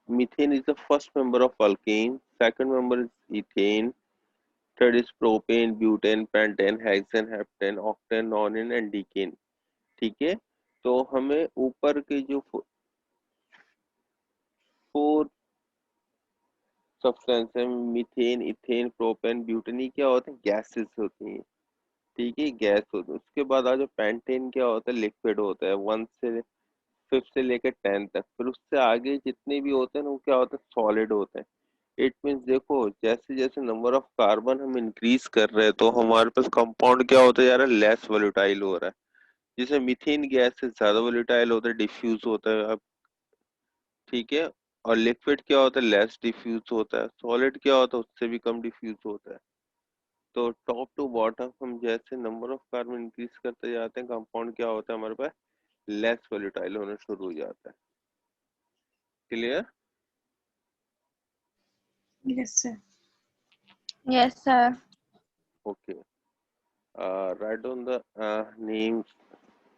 Methane is the first member of alkane, second member is ethane, third is propane, butane, pentane, hexane, heptane, octane, nonane and decane। ठीक है, तो हमें ऊपर के जो four substance है, मीथेन, इथेन, प्रोपेन, ब्यूटेन, ये क्या होते हैं, गैसेस होती हैं। ठीक है, गैस होती है। उसके बाद आ जो पेंटेन क्या होता है, लिक्विड होता है, 1 से 5 से लेकर 10 तक। फिर उससे आगे जितने भी होते हैं ना, वो क्या होते हैं, सॉलिड होते हैं। इट मीन्स देखो, जैसे जैसे नंबर ऑफ कार्बन हम इंक्रीज कर रहे हैं, तो हमारे पास कंपाउंड क्या होता जा रहा है, लेस वोलेटाइल हो रहा है। जैसे मीथेन गैस से ज्यादा वोलेटाइल होता है, डिफ्यूज होता है अब। ठीक है, और लिक्विड क्या होता है, लेस डिफ्यूज होता है। सॉलिड क्या होता है, उससे भी कम डिफ्यूज होता है। तो टॉप टू बॉटम हम जैसे नंबर ऑफ कार्बन इंक्रीज करते जाते हैं, कंपाउंड क्या होता है हमारे पास, लेस वोलेटाइल होना शुरू हो जाता है। Clear? Yes, sir. Yes, sir. Okay, write down the names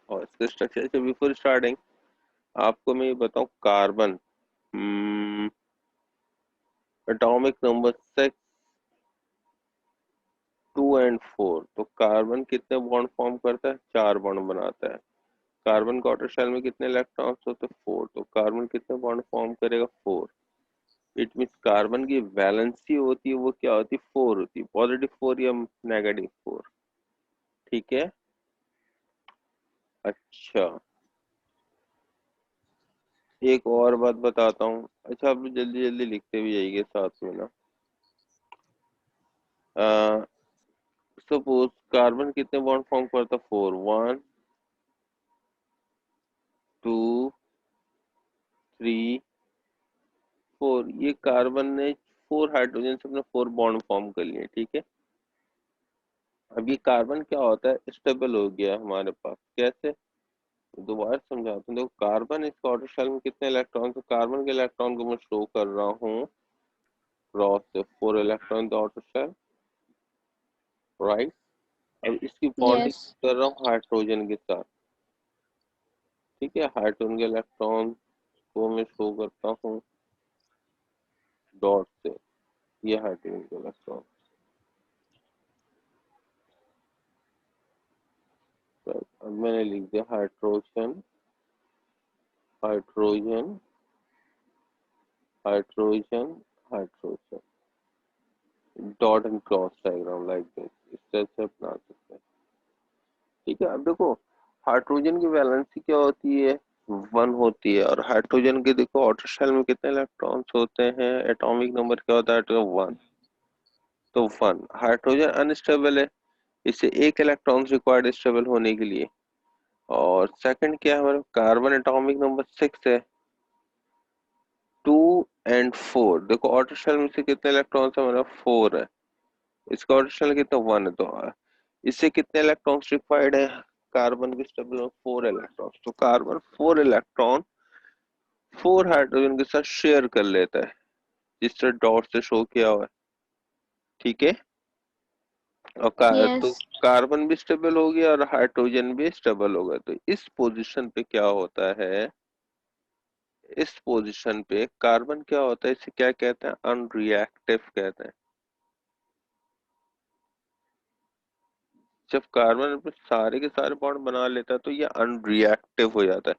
और इसके स्ट्रक्चर। से बिफोर स्टार्टिंग आपको मैं ये बताऊं, कार्बन एटॉमिक नंबर 6, 2 और 4। तो कार्बन कितने बॉन्ड फॉर्म करता है, 4 बॉन्ड बनाता है। कार्बन का आउटर शेल में कितने इलेक्ट्रॉन्स होते हैं, 4। तो कार्बन कितने बॉन्ड फॉर्म करेगा, 4। इट मीन्स कार्बन की वैलेंसी होती है, वो क्या होती है, 4 होती है, +4 या -4। ठीक है, अच्छा एक और बात बताता हूँ। अच्छा, आप जल्दी जल्दी लिखते भी जाइए साथ में ना। सपोज कार्बन कितने बॉन्ड फॉर्म करता है, 4, 1 2 3 4। ये कार्बन ने 4 हाइड्रोजन से अपने 4 बॉन्ड फॉर्म कर लिए। ठीक है, अब ये कार्बन क्या होता है, स्टेबल हो गया हमारे पास। कैसे, दोबारा समझाता हूँ। देखो, कार्बन इसका आउटर शेल में कितने इलेक्ट्रॉन, तो कार्बन के इलेक्ट्रॉन को मैं शो कर रहा हूँ क्रॉस से, 4 electron the outer shell, right. अब इसकी बॉन्डिंग Yes. कर रहा हूँ हाइड्रोजन के साथ। ठीक है, हाइड्रोजन के इलेक्ट्रॉन को मैं शो करता हूँ डॉट से, ये हाइड्रोजन के इलेक्ट्रॉन। अब मैंने लिख दिया hydrogen, hydrogen, hydrogen, hydrogen, dot and cross diagram like this. इस तरह से अपना सकते हैं। ठीक है, अब देखो, हाइड्रोजन की वैलेंसी क्या होती है, 1 होती है। और हाइड्रोजन के देखो आउटर शेल में कितने इलेक्ट्रॉन्स होते हैं, एटॉमिक नंबर क्या होता है, तो 1। तो 1 हाइड्रोजन अनस्टेबल है, इससे 1 इलेक्ट्रॉन रिक्वायर्ड स्टेबल होने के लिए। और सेकंड क्या है हमारा, कार्बन एटॉमिक नंबर 6 है, 2 और 4। देखो आउटर शेल में से कितने इलेक्ट्रॉन्स है हमारा, 4 है। इसका आउटर शेल कितना, 1 है। तो इससे कितने इलेक्ट्रॉन्स रिक्वायर्ड है, कार्बन के स्टेबल में 4 इलेक्ट्रॉन। तो कार्बन 4 इलेक्ट्रॉन 4 हाइड्रोजन के साथ शेयर कर लेता है, जिस तरह डॉट से शो किया हुआ है। ठीक है, और तो Yes. कार्बन भी स्टेबल हो गया और हाइड्रोजन भी स्टेबल हो गया। तो इस पोजीशन पे क्या होता है, इस पोजीशन पे कार्बन क्या होता है, इसे क्या कहते हैं, अनरिएक्टिव कहते हैं। जब कार्बन अपने सारे के सारे बॉन्ड बना लेता है, तो ये अनरिएक्टिव हो जाता है।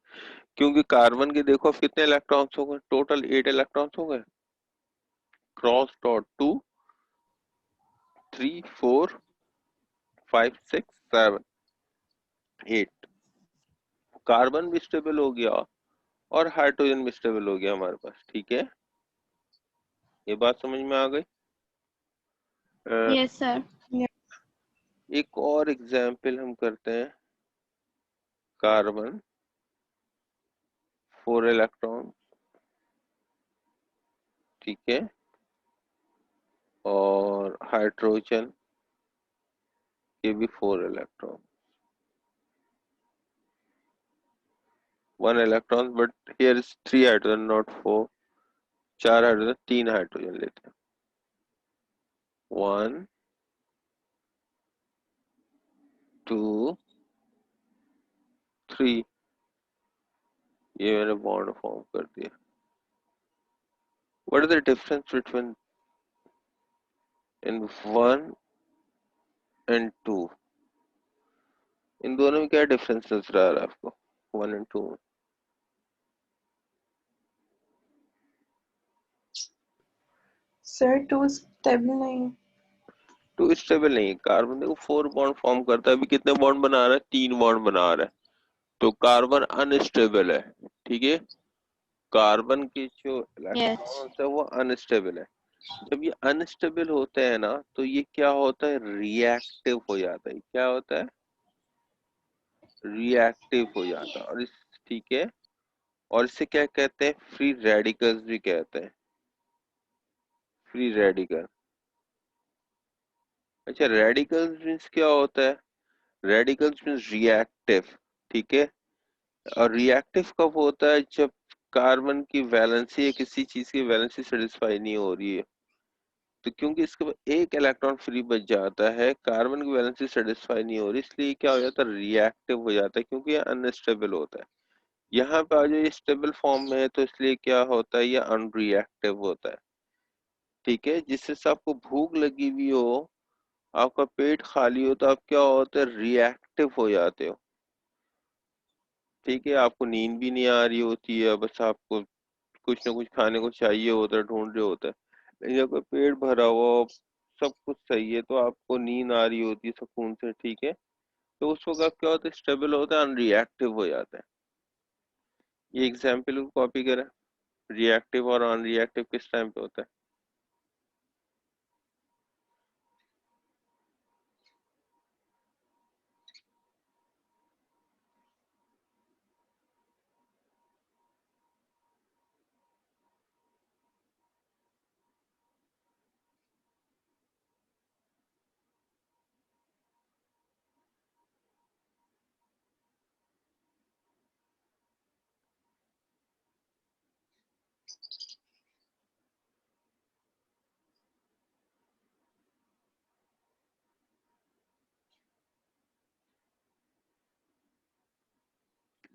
क्योंकि कार्बन के देखो अब कितने इलेक्ट्रॉन्स हो गए, टोटल 8 इलेक्ट्रॉन्स हो गए। Cross dot 2 3 4 5 6 7 8। कार्बन भी स्टेबल हो गया और हाइड्रोजन भी स्टेबल हो गया हमारे पास। ठीक है, ये बात समझ में आ गई। Yes, sir. एक और एग्जाम्पल हम करते हैं। कार्बन 4 इलेक्ट्रॉन, ठीक है, और हाइड्रोजन के भी 4 electron, 1 electron, but here is 3 hydrogen not 4। 4 hydrogen, 3 hydrogen लेते हैं, 1 2 3। ये मैंने बॉन्ड फॉर्म कर दिया। What is the difference between in 1 and 2? इन दोनों में क्या डिफरेंस नजर आ रहा है आपको 1 and 2 में? सर टू स्टेबल नहीं। टू स्टेबल नहीं है। कार्बन देखो 4 बॉन्ड फॉर्म करता है, अभी कितने बॉन्ड बना रहा है? 3 बॉन्ड बना रहा है, तो कार्बन अनस्टेबल है। ठीक है, कार्बन के जो यस। इलेक्ट्रॉन्स है वो अनस्टेबल है। जब ये अनस्टेबल होते हैं ना, तो ये क्या होता है? रिएक्टिव हो जाता है। क्या होता है? रिएक्टिव हो जाता है। और इस ठीक है, और इसे क्या कहते हैं? फ्री रेडिकल्स भी कहते हैं। Free radical. अच्छा, रेडिकल्स मीन्स क्या होता है? Radicals means reactive. ठीक है, और रिएक्टिव कब होता है? जब कार्बन की वैलेंसी या किसी चीज की वैलेंसी सेटिस्फाई नहीं हो रही है, तो क्योंकि इसके पास एक इलेक्ट्रॉन फ्री बच जाता है, कार्बन की वैलेंसी सेटिस्फाई नहीं हो रही, इसलिए क्या हो जाता है? रिएक्टिव हो जाता है, क्योंकि ये अनस्टेबल होता है। यहाँ पे आ जाओ, ये स्टेबल फॉर्म में है, तो इसलिए क्या होता है? ये अनरिएक्टिव होता है। ठीक है, जिससे से आपको भूख लगी हुई हो, आपका पेट खाली हो, तो आप क्या होते हैं? रिएक्टिव हो जाते हो। ठीक है, आपको नींद भी नहीं आ रही होती है, बस आपको कुछ ना कुछ खाने को चाहिए होता है, ढूंढ रहे होता है। लेकिन जब आपका पेट भरा हुआ हो, सब कुछ सही है, तो आपको नींद आ रही होती है सुकून से। ठीक है, तो उस वक्त आप क्या होता है? स्टेबल होता है, अनरिएक्टिव हो जाता है। ये एग्जाम्पल को कॉपी करें। रिएक्टिव और अनरिएक्टिव किस टाइम पे होता है?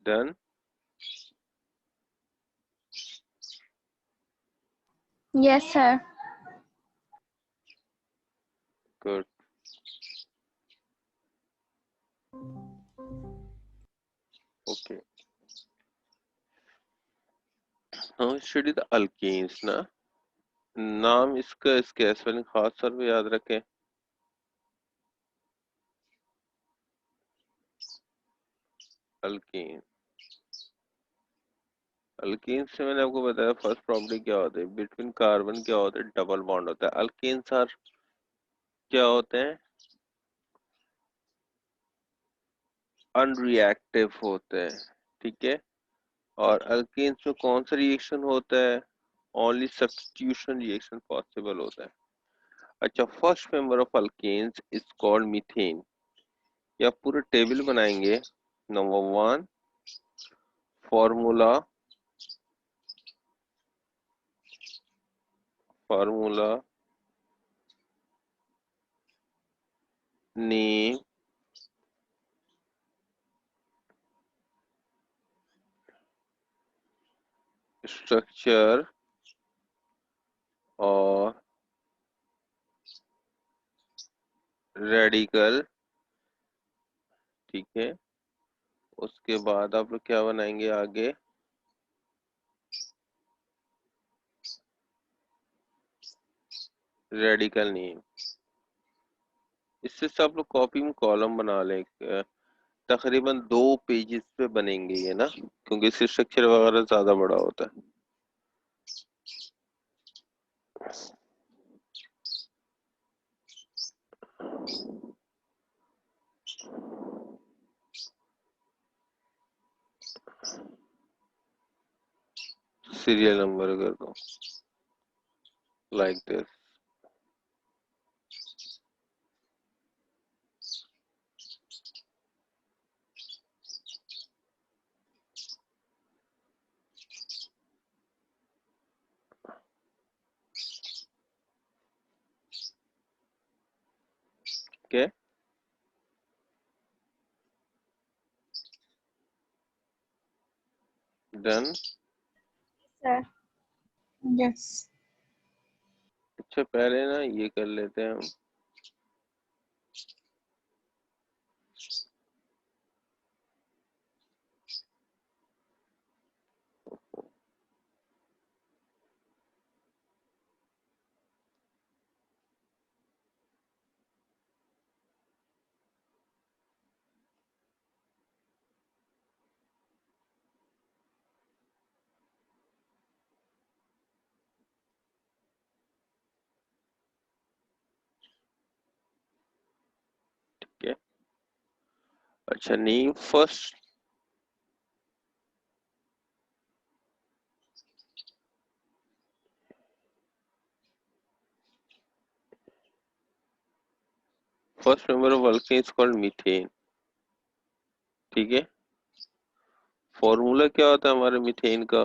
Done. Yes sir. Good. Okay, now study the alkanes ना। नाम इसका इसके स्पेलिंग खास तौर पे याद रखें। अल्केन। अल्केन से मैंने आपको बताया फर्स्ट प्रॉपर्टी क्या होता है? बिटवीन कार्बन क्या होता है? डबल बॉन्ड होता है। अल्केन्स आर क्या होते हैं? अनरिएक्टिव होते हैं। ठीक है, और अल्केन्स में कौन सा रिएक्शन होता है? ओनली सब्स्टिट्यूशन रिएक्शन पॉसिबल होता है। अच्छा, first member of alkanes is called methane. या पूरे टेबल बनाएंगे। Number 1, formula. Formula, name, structure और रेडिकल। ठीक है, उसके बाद आप लोग क्या बनाएंगे आगे? Radical name. इससे सब लोग कॉपी में कॉलम बना लें। तकरीबन 2 पेजेस पे बनेंगे ये ना, क्योंकि इससे स्ट्रक्चर वगैरह ज्यादा बड़ा होता है। सीरियल नंबर कर दो, like this. Okay, done. Sir. Yes. अच्छा पहले ना ये कर लेते हैं हम। ठीक है, अच्छा नहीं first member of alkane is called methane. ठीक है, फॉर्मूला क्या होता है हमारे मीथेन का?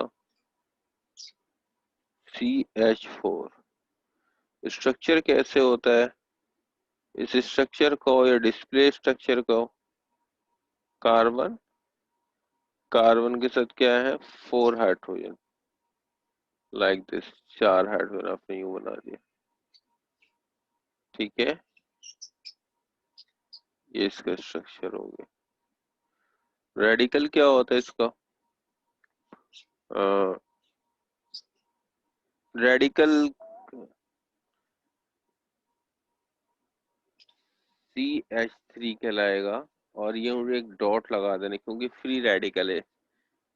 CH4। स्ट्रक्चर कैसे होता है? इस स्ट्रक्चर को या डिस्प्ले स्ट्रक्चर को कार्बन, कार्बन के साथ क्या है, 4 हाइड्रोजन, लाइक दिस, 4 हाइड्रोजन आपने यूं बना दिया। ठीक है, ये इसका स्ट्रक्चर हो गया। रेडिकल क्या होता है इसका? रेडिकल CH3 कहलाएगा। और ये मुझे एक डॉट लगा देना क्योंकि फ्री रेडिकल है,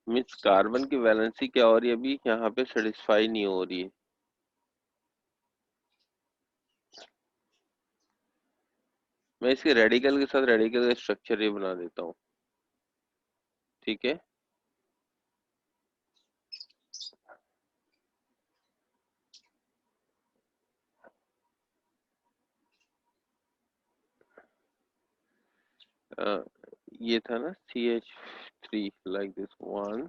मीन्स कार्बन की वैलेंसी क्या हो रही है अभी यहाँ पे, सेटिस्फाई नहीं हो रही है। मैं इसके रेडिकल के साथ रेडिकल का स्ट्रक्चर ये बना देता हूँ। ठीक है, ये था ना CH3, लाइक दिस, 1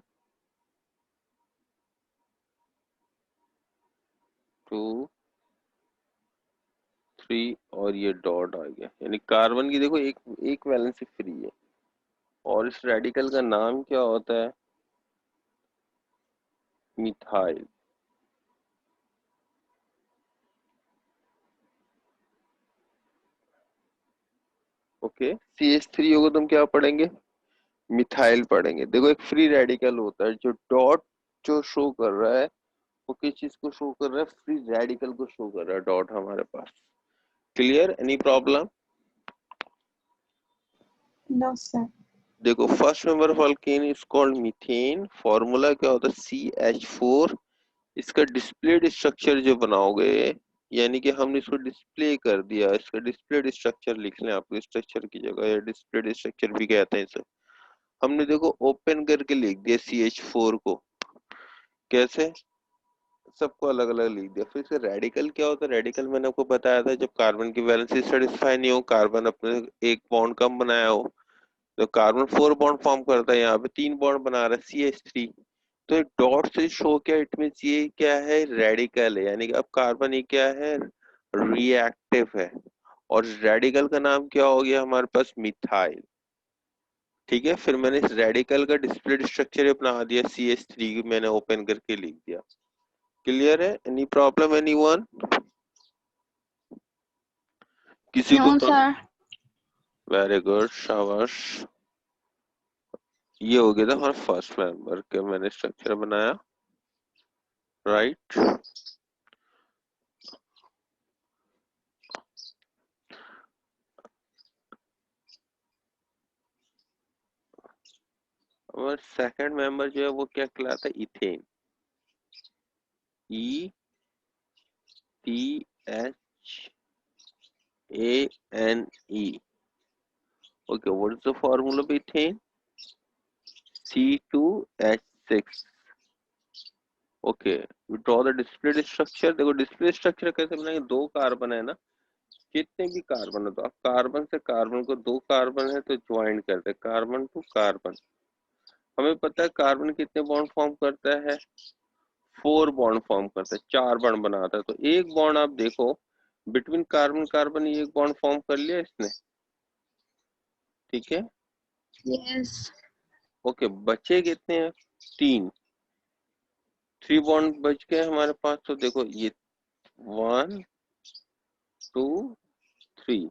2 3 और ये डॉट आ गया, यानी कार्बन की देखो एक एक वैलेंसी फ्री है। और इस रेडिकल का नाम क्या होता है? मिथाइल। ओके, CH3 होगा तो हम क्या पढ़ेंगे? मिथाइल पढ़ेंगे। देखो एक फ्री रेडिकल होता है, जो डॉट जो शो कर रहा है वो किस चीज को शो कर रहा है? फ्री रेडिकल को शो कर रहा है डॉट हमारे पास। Clear, any problem? No, sir. देखो first member of alkane is called methane, formula क्या होता है? CH4। इसका डिस्प्लेड स्ट्रक्चर जो बनाओगे, यानी कि हमने इसको डिस्प्ले कर दिया, इसका डिस्प्लेड स्ट्रक्चर लिख लें आप, स्ट्रक्चर की जगह, या डिस्प्लेड स्ट्रक्चर भी कहते हैं इसे। हमने देखो ओपन करके लिख दिया CH4 को। कैसे? सबको अलग अलग लिख दिया। फिर इसका रेडिकल क्या होता है? रेडिकल मैंने आपको बताया था, जब कार्बन की वैलेंसी सेटिस्फाई नहीं हो, कार्बन अपने एक बॉन्ड कम बनाया हो, तो कार्बन 4 बॉन्ड फॉर्म करता है, यहाँ पे 3 बॉन्ड बना रहा है CH3। तो डॉट से शो क्या, इट मींस ये क्या है? रेडिकल है, यानी कि अब कार्बन ये क्या है? रिएक्टिव है। और रेडिकल का नाम क्या हो गया हमारे पास? मिथाइल। ठीक है, फिर मैंने इस रेडिकल का डिस्प्ले स्ट्रक्चर बना दिया, CH3 मैंने ओपन करके लिख दिया। क्लियर है, एनी प्रॉब्लम एनी वन? किसी को No, sir. वेरी गुड, शाबाश। ये हो गया था हमारा फर्स्ट मेंबर के मैंने स्ट्रक्चर बनाया, राइट। और सेकंड मेंबर जो है वो क्या कहलाता है? Ethane. ETHANE। Okay, what is the formula of ethane? C2H6। Okay, we draw the displayed structure. देखो डिस्प्ले स्ट्रक्चर कैसे बनाएंगे? 2 कार्बन है ना, जितने भी कार्बन है, तो अब कार्बन से कार्बन को, 2 कार्बन है तो ज्वाइन करते हैं, कार्बन टू कार्बन। हमें पता है कार्बन कितने बॉन्ड फॉर्म करता है? 4 बॉन्ड फॉर्म करता है, 4 बॉन्ड बनाता है। तो एक बॉन्ड आप देखो, बिटवीन कार्बन कार्बन एक बॉन्ड फॉर्म कर लिया इसने। ठीक है, Yes. ओके, बचे कितने हैं? 3। 3 बॉन्ड बच गए हमारे पास। तो देखो ये 1 2 3।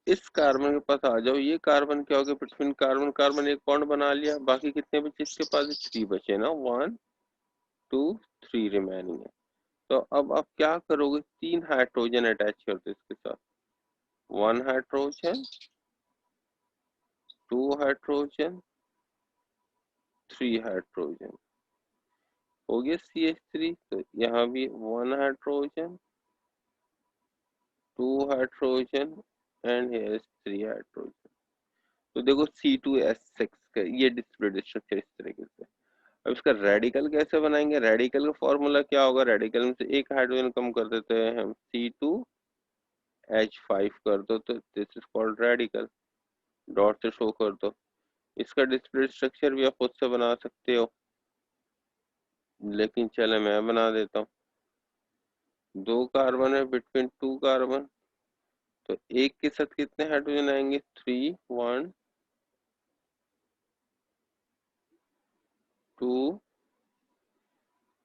इस कार्बन के पास आ जाओ, ये कार्बन क्या हो गया, बिटवीन कार्बन कार्बन एक बॉन्ड बना लिया, बाकी कितने बचे इसके पास, 3 बचे ना, 1 2 3 रिमेनिंग है। तो अब आप क्या करोगे, 3 हाइड्रोजन अटैच कर दो इसके साथ, 1 हाइड्रोजन, 2 हाइड्रोजन, 3 हाइड्रोजन, हो गया CH3। तो यहाँ भी 1 hydrogen, 2 hydrogen and here is 3 hydrogen. तो देखो C2H6 का ये डिस्प्ले स्ट्रक्चर इस तरीके से। अब इसका रेडिकल कैसे बनाएंगे, रेडिकल का फॉर्मूला क्या होगा, रेडिकल में से एक हाइड्रोजन कम कर देते हैं हम, C2H5 कर दो, तो this is called radical, dot से शो कर दो। इसका डिस्प्ले स्ट्रक्चर भी आप खुद से बना सकते हो, लेकिन चले मैं बना देता हूँ। 2 कार्बन है बिटवीन 2 कार्बन, तो एक के साथ कितने हाइड्रोजन आएंगे, 3 1 2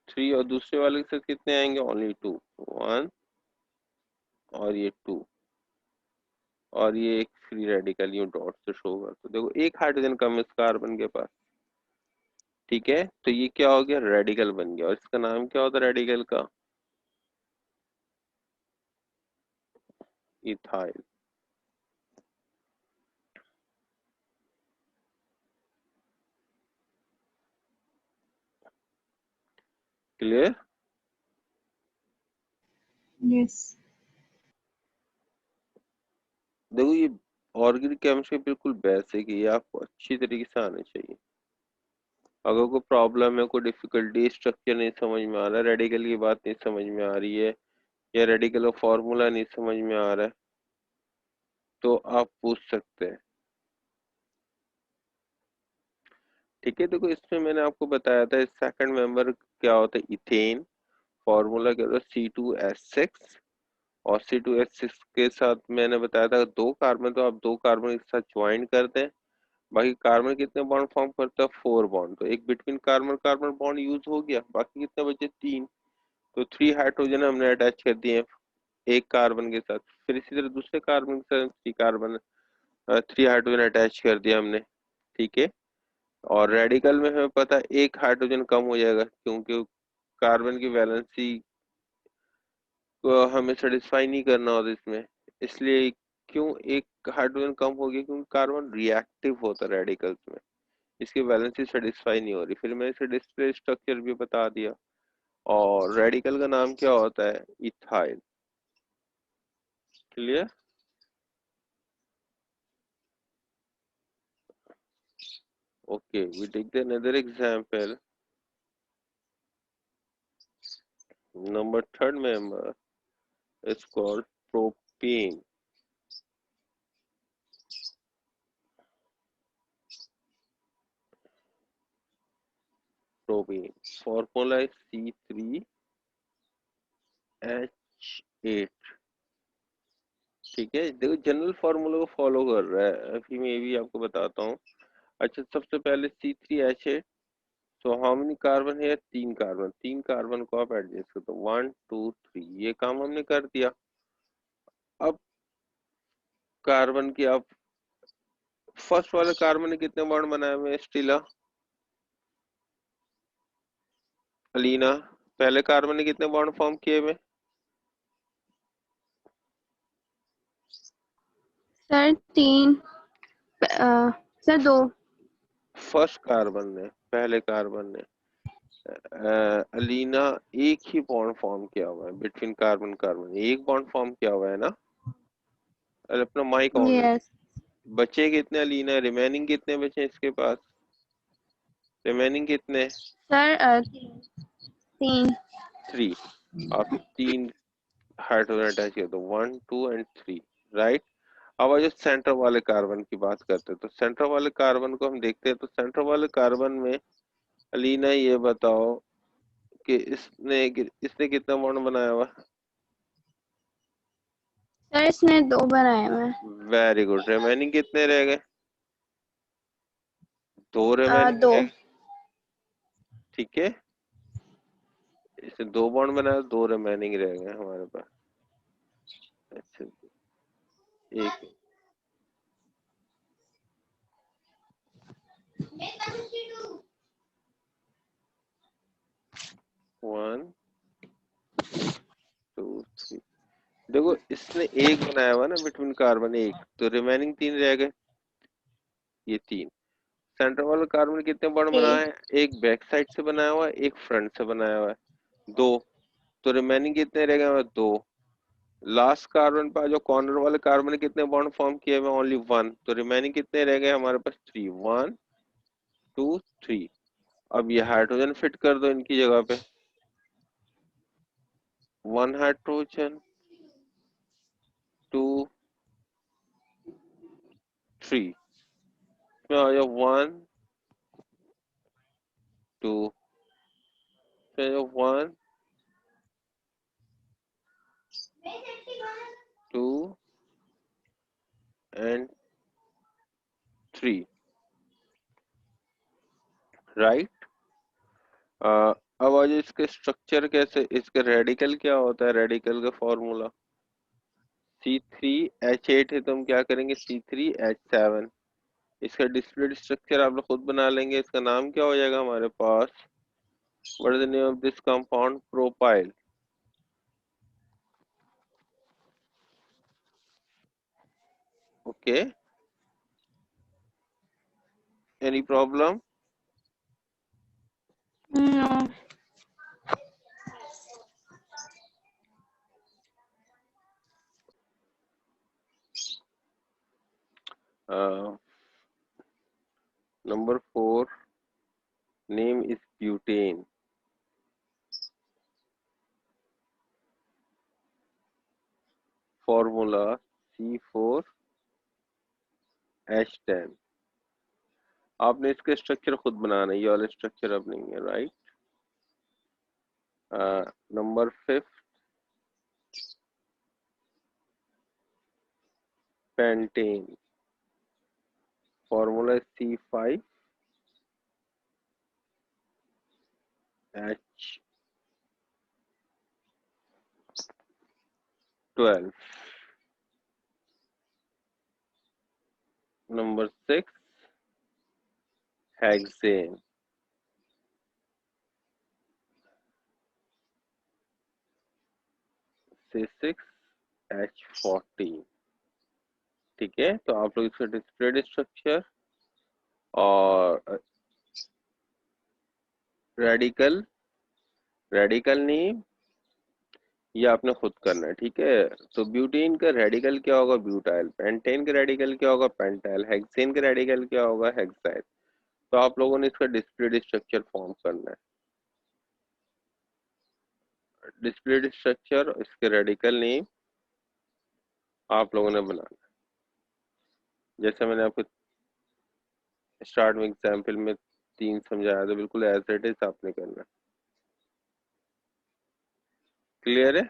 3, और दूसरे वाले के साथ कितने आएंगे, ओनली 2 1, और ये 2, और ये एक फ्री रेडिकल यूं डॉट से शो कर, तो देखो एक हाइड्रोजन कम इस कार्बन के पास। ठीक है, तो ये क्या हो गया, रेडिकल बन गया, और इसका नाम क्या होता है रेडिकल का, इथाइल। क्लियर। Yes. देखो ये ऑर्गेनिक केमिस्ट्री बिल्कुल बेसिक है, ये आपको अच्छी तरीके से आना चाहिए। अगर कोई प्रॉब्लम है, कोई डिफिकल्टी, स्ट्रक्चर नहीं समझ में आ रहा है, रेडिकल की बात नहीं समझ में आ रही है, या रेडिकल का फॉर्मूला नहीं समझ में आ रहा है, तो आप पूछ सकते हैं। ठीक है, देखो इसमें मैंने आपको बताया था सेकंड मेंबर क्या होता है, इथेन, फॉर्मूला क्या होता है C2H6, और C2H6 के साथ मैंने बताया था दो कार्बन, तो आप दो कार्बन के साथ ज्वाइन कर दें, बाकी कार्बन कितने बॉन्ड फॉर्म करता है, 4 बॉन्ड, तो एक between carbon carbon bond use हो गया, बाकी कितने बचे, 3। तो 3 हाइड्रोजन हमने अटैच कर दिए एक कार्बन के साथ, फिर इसी तरह दूसरे कार्बन के साथ 3 कार्बन 3 हाइड्रोजन अटैच कर दिया हमने। ठीक है, और रेडिकल में हमें पता है एक हाइड्रोजन कम हो जाएगा, क्योंकि कार्बन की वैलेंसी को हमें सेटिस्फाई नहीं करना होता इसमें, इसलिए क्यों एक हाइड्रोजन कम हो गया, क्योंकि कार्बन रिएक्टिव होता है रेडिकल्स में, इसकी वैलेंसी सेटिस्फाई नहीं हो रही। फिर मैंने इसे डिस्प्ले स्ट्रक्चर भी बता दिया, और रेडिकल का नाम क्या होता है, ethyl. Clear. Okay, we take the another example, number third member is called propane। propane formula is C3H8। ठीक है, देखो जनरल फार्मूला को फॉलो कर रहा है, अभी मैं भी आपको बताता हूँ। अच्छा, सबसे पहले C3H8, तो हाउ मेनी कार्बन है, 3 कार्बन, 3 कार्बन को आप एडजस्ट कर दो, 1 2 3, ये काम हमने कर दिया। अब कार्बन की आप फर्स्ट वाले कार्बन ने कितने बॉन्ड बनाए हुए हैं, स्टीला, अलीना, पहले कार्बन ने कितने बॉन्ड फॉर्म किए हुए, सर 3 सर 2। फर्स्ट कार्बन ने, पहले कार्बन ने, अलीना, एक ही बॉन्ड फॉर्म किया हुआ है बिटवीन कार्बन कार्बन, एक बॉन्ड फॉर्म किया हुआ है ना, अरे अपना माइक ऑन रख। यस बचे कितने अलीना, रिमेनिंग कितने बचे इसके पास, रिमेनिंग कितने, सर 3। 3। आप 3 हाइड्रोजन अटैच कर दो, 1 2 एंड 3, राइट। अब आज सेंटर वाले कार्बन की बात करते हैं, तो सेंटर वाले कार्बन को हम देखते हैं, तो सेंटर वाले कार्बन में अलीना ये बताओ कि इसने कितना बॉन्ड बनाया हुआ, सर इसने 2 बनाए हुए हैं। वेरी गुड, रिमेनिंग कितने रह गए, 2 रिमेनिंग 2। रह गए। ठीक है, इसने 2 बॉन्ड बनाया, 2 रिमेनिंग रह गए हमारे पास, अच्छा एक 1 2 3। देखो इसने एक बनाया हुआ ना बिटवीन कार्बन एक, तो रिमेनिंग 3 रह गए, ये 3। सेंटर वाला कार्बन कितने बॉन्ड बनाया है? एक बैक साइड से बनाया हुआ है, एक फ्रंट से बनाया हुआ है, 2। तो रिमेनिंग कितने रह गए? 2। लास्ट कार्बन पर जो कॉर्नर वाले कार्बन ने कितने बॉन्ड फॉर्म किए हुए? ओनली 1। तो रिमेनिंग कितने रह गए हमारे पास? 3। 1 2 3। अब ये हाइड्रोजन फिट कर दो इनकी जगह पे। 1 हाइड्रोजन, 2 3। इसमें आ जाओ 1 2, फिर 1 2 एंड 3, राइट। अब आज इसके स्ट्रक्चर कैसे, इसके रेडिकल क्या होता है? रेडिकल का फॉर्मूला C3H8 है, तो हम क्या करेंगे? C3H7। इसका डिस्प्लेड स्ट्रक्चर आप लोग खुद बना लेंगे। इसका नाम क्या हो जाएगा हमारे पास? What is the name of this compound? Propyl. Okay, any problem? No. Number 4, name is butane. Formula C4H10। आपने इसके स्ट्रक्चर खुद बनाना है, ये वाले स्ट्रक्चर अब नहीं है, right. Number 5, pentane. Formula C5H12। Number 6, hexane. C6H14। ठीक है, तो आप लोग इसका डिस्प्लेड स्ट्रक्चर और रेडिकल, रेडिकल नेम ये आपने खुद करना है, ठीक है। तो ब्यूटेन का रेडिकल क्या होगा? ब्यूटाइल। पेंटेन का रेडिकल क्या होगा? पेंटाइल। हेक्सेन का रेडिकल क्या होगा? हेक्साइल। तो आप लोगों ने इसका डिस्प्लेड स्ट्रक्चर फॉर्म करना है। डिस्प्लेड स्ट्रक्चर, इसके रेडिकल नेम आप लोगों ने बनाना है। जैसे मैंने आपको स्टार्ट में एग्जाम्पल में 3 समझाया था, बिल्कुल एज इट इज आपने करना है। क्लियर है?